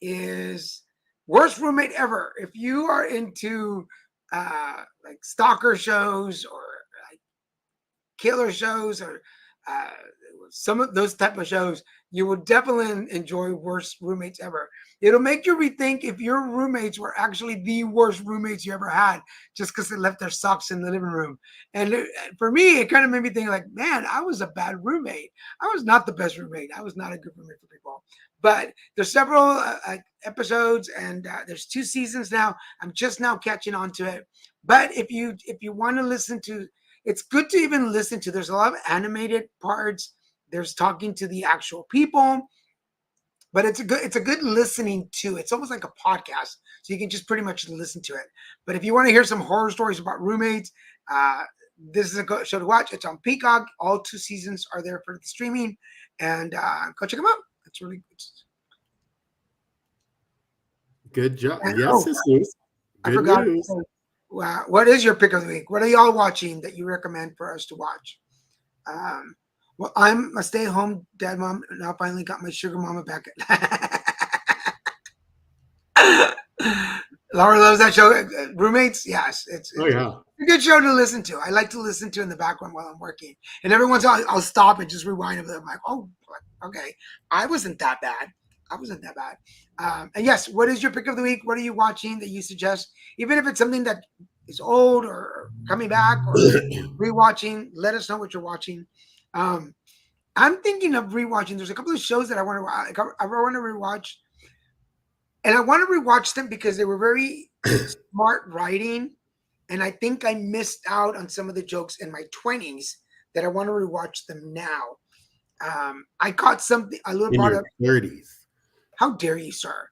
is Worst Roommate Ever. If you are into like stalker shows or like killer shows or some of those type of shows, you will definitely enjoy Worst Roommates Ever. It'll make you rethink if your roommates were actually the worst roommates you ever had just because they left their socks in the living room. And for me, it kind of made me think like, man, I was a bad roommate. I was not the best roommate. I was not a good roommate for people. But there's several episodes, and there's 2 seasons now. I'm just now catching on to it. But if you want to listen to, it's good to even listen to. There's a lot of animated parts. There's talking to the actual people. But it's a good listening to. It's almost like a podcast, so you can just pretty much listen to it. But if you want to hear some horror stories about roommates, this is a good show to watch. It's on Peacock. All 2 seasons are there for the streaming, and go check them out. It's really good. Good job. And, yes, good I forgot. news. What is your pick of the week? What are y'all watching that you recommend for us to watch? Well, I'm a stay-at-home dad mom. Now finally got my sugar mama back. Laura loves that show. Roommates, yes. It's yeah. a good show to listen to. I like to listen to in the background while I'm working. And every once in a while, I'll stop and just rewind a bit. I'm like, oh, okay. I wasn't that bad. And yes, what is your pick of the week? What are you watching that you suggest? Even if it's something that is old or coming back or rewatching, let us know what you're watching. I'm thinking of rewatching. There's a couple of shows that I want to rewatch. And I want to rewatch them because they were very smart writing. And I think I missed out on some of the jokes in my 20s that I want to rewatch them now. I caught something, a little In part your of 30s. How dare you, sir?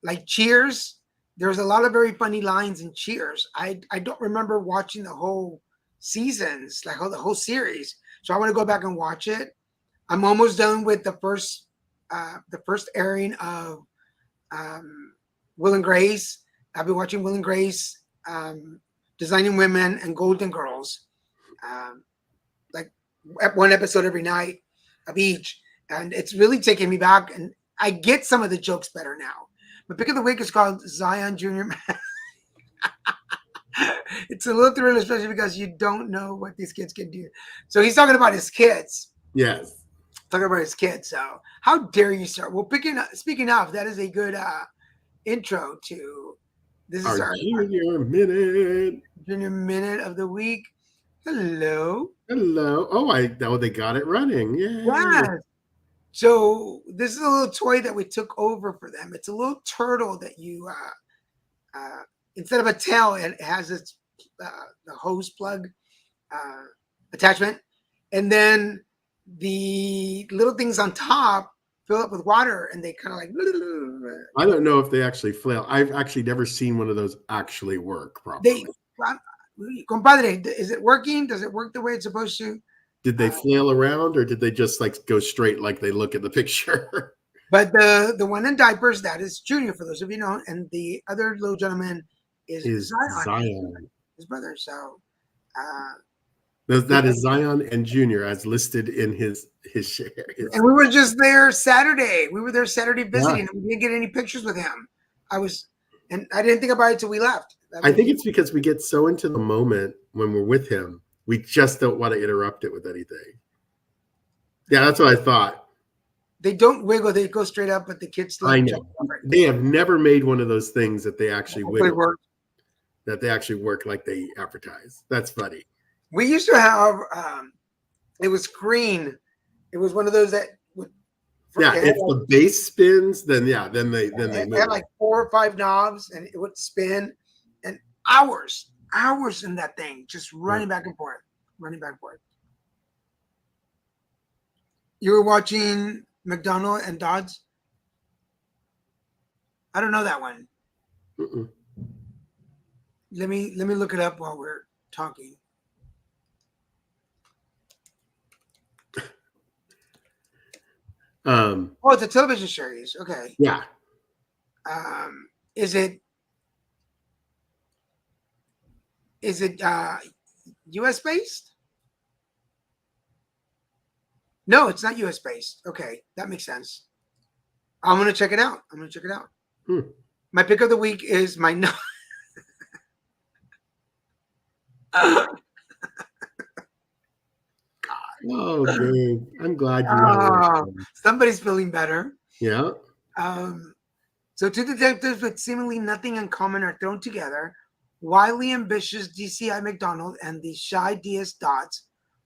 Like Cheers, there's a lot of very funny lines in Cheers. I don't remember watching the whole seasons, like the whole series. So I want to go back and watch it. I'm almost done with the first airing of Will and Grace. I've been watching Will and Grace, Designing Women, and Golden Girls. Like one episode every night of each. And it's really taking me back. And I get some of the jokes better now. My pick of the week is called Zion Jr. It's a little thrilling, especially because you don't know what these kids can do. So he's talking about his kids. Yes. Talking about his kids. So how dare you, sir? Well, speaking of, that is a good intro to this is our junior minute. junior minute of the week. Hello. Hello. Oh, they got it running. Yeah. Yes. So this is a little toy that we took over for them. It's a little turtle that you, instead of a tail, it has its the hose plug attachment, and then the little things on top fill up with water, and they kind of like. I don't know if they actually flail. I've actually never seen one of those actually work properly. Compadre, is it working? Does it work the way it's supposed to? Did they flail around, or did they just like go straight like they look at the picture? But the one in diapers, that is Junior, for those of you know, and the other little gentleman is Zion, his brother. So that is Zion and Junior as listed in his share. And we were just there Saturday. We were there Saturday visiting. And we didn't get any pictures with him. I didn't think about it till we left. I think it's because we get so into the moment when we're with him, we just don't want to interrupt it with anything. Yeah, that's what I thought. They don't wiggle; they go straight up. But the kids still. I know they have never made one of those things that they actually wiggle, that they actually work like they advertise. That's funny. We used to have. It was green. It was one of those that would. If the base spins, then they it move. had like 4 or 5 knobs, and it would spin, and hours in that thing, just running back and forth. You were watching McDonald and Dodds? I don't know that one. Mm-mm. Let me look it up while we're talking. It's a television series. Okay. Yeah. Is it US based? No, it's not US based. Okay, that makes sense. I'm gonna check it out. My pick of the week is my no. Oh, good. I'm glad you. Somebody's feeling better. Yeah. So two detectives with seemingly nothing in common are thrown together. Wildly ambitious DCI McDonald and the shy DS Dodds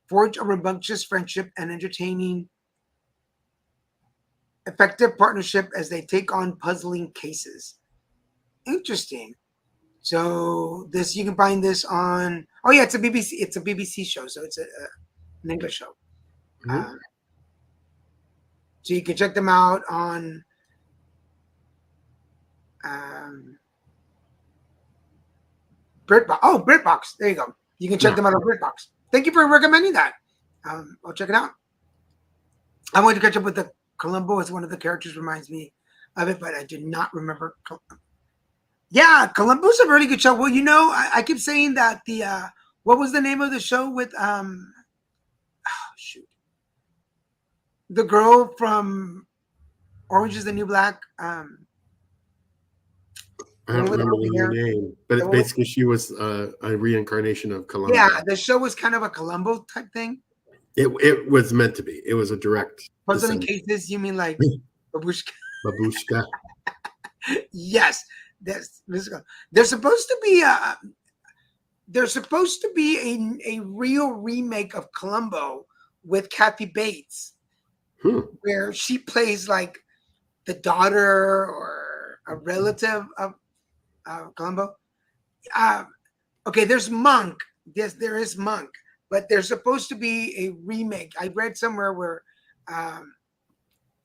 forge a rambunctious friendship and entertaining, effective partnership as they take on puzzling cases. Interesting. So this, you can find this on. Oh yeah, it's a BBC. It's a BBC show, so it's an English show. Mm-hmm. So you can check them out on. BritBox. There you go. You can check them out on BritBox. Thank you for recommending that. I'll check it out. I wanted to catch up with the Columbo as one of the characters reminds me of it, but I did not remember. Yeah, Columbo's a really good show. Well, you know, I keep saying that the what was the name of the show with the girl from Orange is the New Black? I don't remember her name, but basically she was a reincarnation of Columbo. Yeah, the show was kind of a Columbo type thing. It was meant to be. It was a direct puzzling cases. You mean like Babushka? Babushka. Yes, there's supposed to be a real remake of Columbo with Kathy Bates, where she plays like the daughter or a relative of Columbo. Okay, there's Monk. Yes, there is Monk, but there's supposed to be a remake. I read somewhere where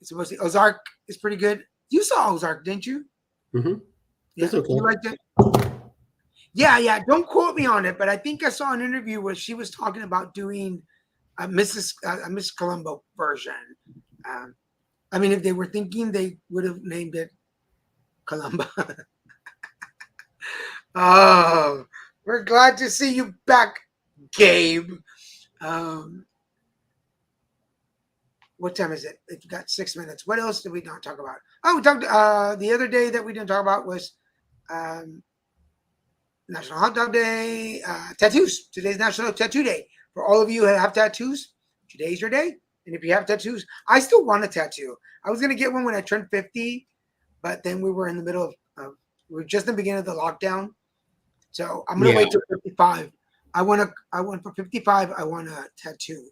it's supposed to. Ozark is pretty good. You saw Ozark, didn't you? Mm-hmm. Yeah, okay. You liked it? Yeah. Don't quote me on it, but I think I saw an interview where she was talking about doing a Miss Columbo version. I mean, if they were thinking, they would have named it Columbo. Oh, we're glad to see you back, Gabe. What time is it? It's got 6 minutes. What else did we not talk about? Oh, we talked the other day that we didn't talk about was National Hot Dog Day, tattoos. Today's National Tattoo Day. For all of you who have tattoos, today's your day. And if you have tattoos, I still want a tattoo. I was going to get one when I turned 50, but then we were in the middle of we were just in the beginning of the lockdown. So I'm going to wait till 55. I want for 55. I want a tattoo.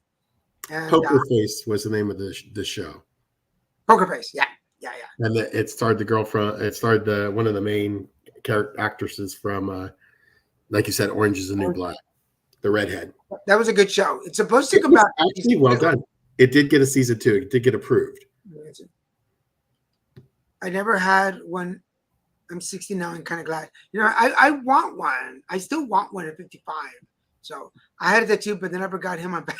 And Poker Face was the name of the show. Poker Face. Yeah. And it starred the girl from. It starred one of the main character actresses from, like you said, Orange Is the New Black, the redhead. That was a good show. It's supposed to come back. Actually, well done. It did get a season 2. It did get approved. I never had one. I'm 60 now and kind of glad. I want one. I still want one at 55. So I had a tattoo, but then I forgot him on back.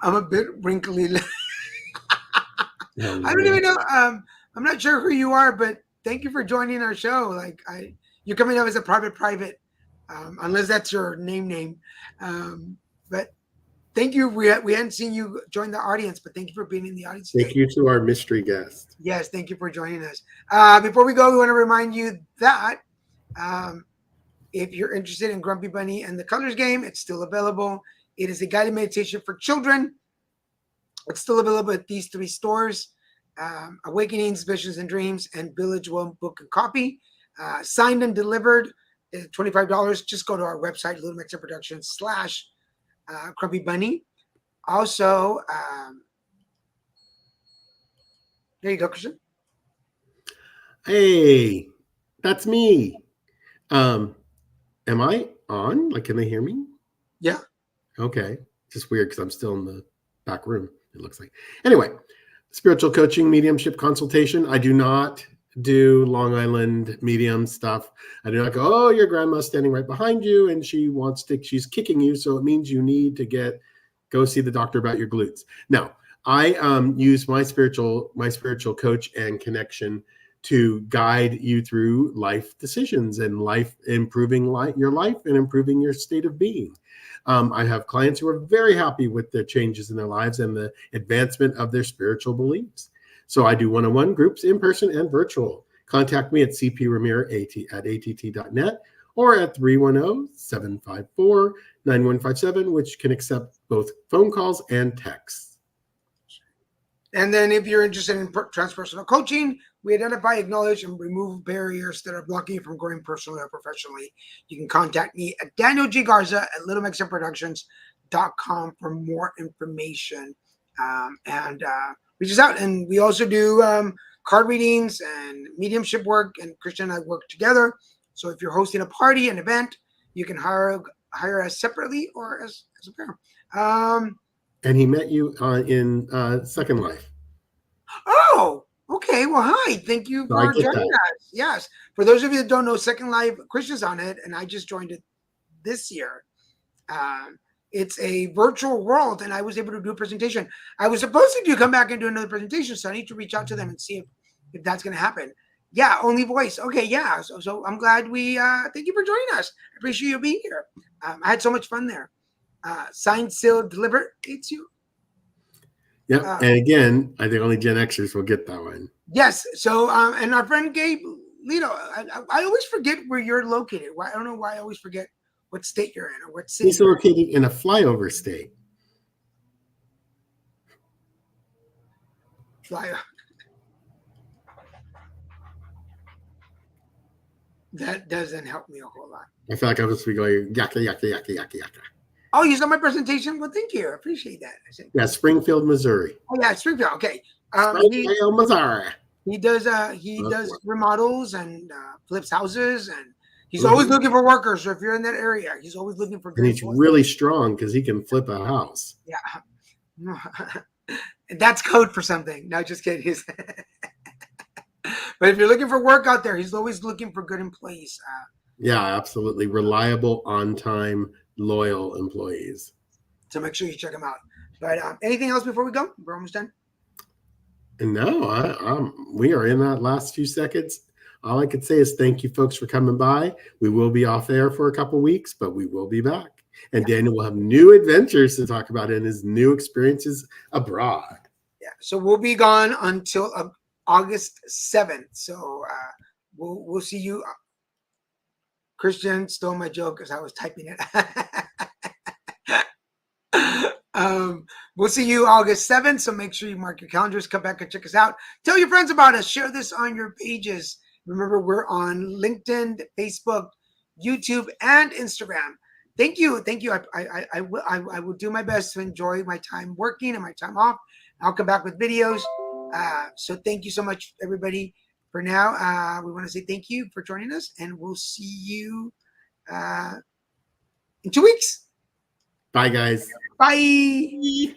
I'm a bit wrinkly. I don't even know. I'm not sure who you are, but thank you for joining our show. Like you're coming up as a private, unless that's your name. But thank you. We hadn't seen you join the audience, but thank you for being in the audience today. Thank you to our mystery guest. Yes, thank you for joining us. Before we go, we want to remind you that if you're interested in Grumpy Bunny and the Colors Game, it's still available. It is a guided meditation for children. It's still available at these 3 stores: Awakenings, Visions, and Dreams, and Village One Book and Copy. Signed and delivered, $25. Just go to our website, Little Mexican Productions / Grumpy Bunny. Also, there you go, Christian. Hey, that's me. Am I on? Like, can they hear me? Yeah. Okay. Just weird because I'm still in the back room, it looks like. Anyway, spiritual coaching, mediumship consultation. I do not do Long Island medium stuff. I do not go, oh, your grandma's standing right behind you and she's kicking you. So it means you need to go see the doctor about your glutes. Now, I use my spiritual coach and connection to guide you through life decisions and improving your life and improving your state of being. I have clients who are very happy with the changes in their lives and the advancement of their spiritual beliefs. So I do one-on-one groups, in person and virtual. Contact me at cpramir@att.net or at 310-754-9157, which can accept both phone calls and texts. And then if you're interested in transpersonal coaching, we identify, acknowledge, and remove barriers that are blocking you from growing personally or professionally. You can contact me at Daniel G. Garza at littlemexicanproductions.com for more information. And reach us out. And we also do card readings and mediumship work, and Christian and I work together. So if you're hosting a party, an event, you can hire us separately or as a pair. And he met you in Second Life. Oh, okay. Well, hi. Thank you for joining us. Yes. For those of you that don't know, Second Life, Christian's on it, and I just joined it this year. It's a virtual world, and I was able to do a presentation. I was supposed to come back and do another presentation, so I need to reach out to them and see if that's going to happen. Yeah, only voice. Okay, yeah. So I'm glad thank you for joining us. I appreciate you being here. I had so much fun there. Signed, sealed, delivered. It's you. Yeah, and again, I think only Gen Xers will get that one. Yes. So, and our friend Gabe Lito, I always forget where you're located. I don't know why I always forget what state you're in or what city. He's located in a flyover state. That doesn't help me a whole lot. I feel like I was going yaka yaka yaka yaka yaka. Oh, you saw my presentation? Well, thank you. I appreciate that. Yeah, Springfield, Missouri. Oh yeah, Springfield. Okay. Springfield, Missouri. He does remodels and flips houses, and he's always looking for workers. So if you're in that area, he's always looking for. And he's really strong because he can flip a house. Yeah. And that's code for something. No, just kidding. But if you're looking for work out there, he's always looking for good employees. Yeah, absolutely. Reliable, on time, loyal employees. So make sure you check him out. But anything else before we go? We're almost done. No, we are in that last few seconds. All I could say is thank you, folks, for coming by. We will be off air for a couple weeks, but we will be back. And Daniel will have new adventures to talk about in his new experiences abroad. Yeah, so we'll be gone until August 7th. So we'll see you. Christian stole my joke as I was typing it. We'll see you August 7th. So make sure you mark your calendars. Come back and check us out. Tell your friends about us. Share this on your pages. Remember, we're on LinkedIn, Facebook, YouTube, and Instagram. Thank you. I will do my best to enjoy my time working and my time off. I'll come back with videos. So thank you so much, everybody. For now, we want to say thank you for joining us, and we'll see you in 2 weeks. Bye, guys. Bye.